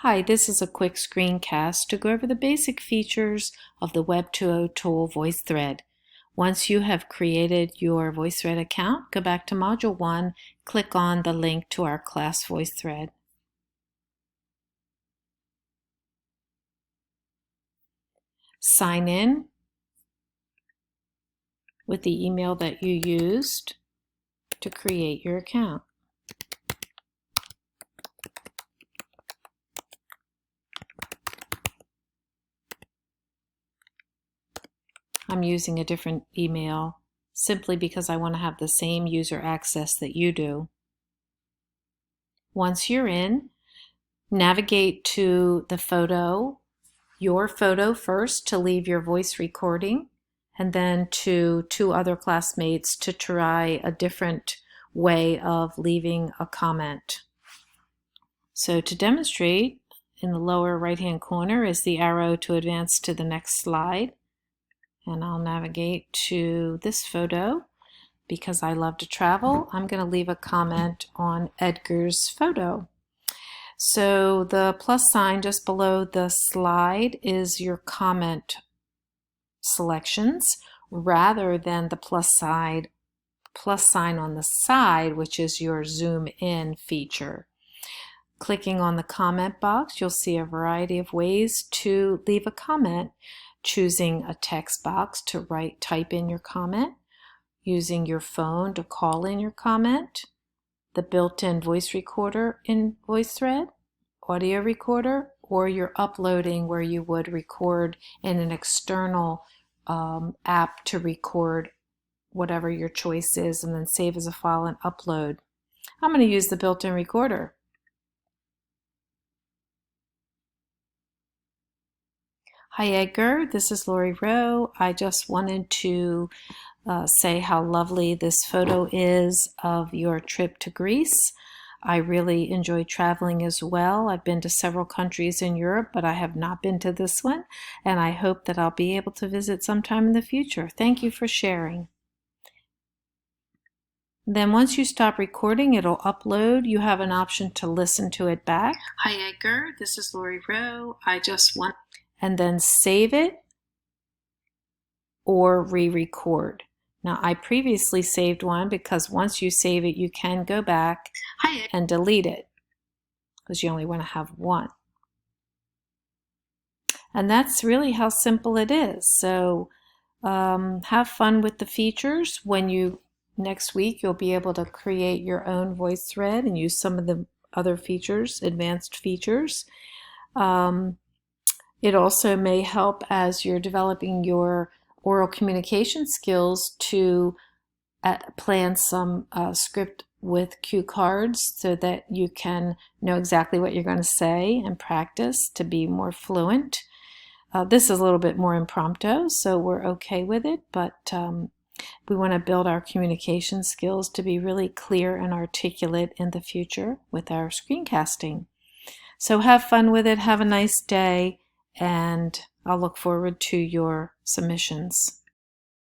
Hi, this is a quick screencast to go over the basic features of the Web 2.0 tool Voicethread. Once you have created your Voicethread account, go back to Module 1, click on the link to our class Voicethread. Sign in with the email that you used to create your account. I'm using a different email simply because I want to have the same user access that you do. Once you're in, navigate to the photo, your photo first to leave your voice recording, and then to two other classmates to try a different way of leaving a comment. So to demonstrate, in the lower right-hand corner is the arrow to advance to the next slide. And I'll navigate to this photo. Because I love to travel, I'm going to leave a comment on Edgar's photo. So the plus sign just below the slide is your comment selections rather than the plus sign on the side, which is your zoom in feature. Clicking on the comment box, you'll see a variety of ways to leave a comment, choosing a text box to type in your comment, using your phone to call in your comment, the built-in voice recorder in Voicethread, audio recorder, or you're uploading where you would record in an external app to record whatever your choice is and then save as a file and upload. I'm going to use the built-in recorder. Hi Edgar, this is Lori Rowe. I just wanted to say how lovely this photo is of your trip to Greece. I really enjoy traveling as well. I've been to several countries in Europe, but I have not been to this one, and I hope that I'll be able to visit sometime in the future. Thank you for sharing. Then once you stop recording, it'll upload. You have an option to listen to it back. Hi Edgar, this is Lori Rowe. And then save it or re-record. Now I previously saved one because once you save it, you can go back and delete it because you only want to have one. And that's really how simple it is. So have fun with the features. Next week, you'll be able to create your own Voicethread and use some of the other features, advanced features. It also may help as you're developing your oral communication skills to plan some script with cue cards so that you can know exactly what you're going to say and practice to be more fluent. This is a little bit more impromptu, so we're okay with it, but we want to build our communication skills to be really clear and articulate in the future with our screencasting. So have fun with it, have a nice day, and I'll look forward to your submissions.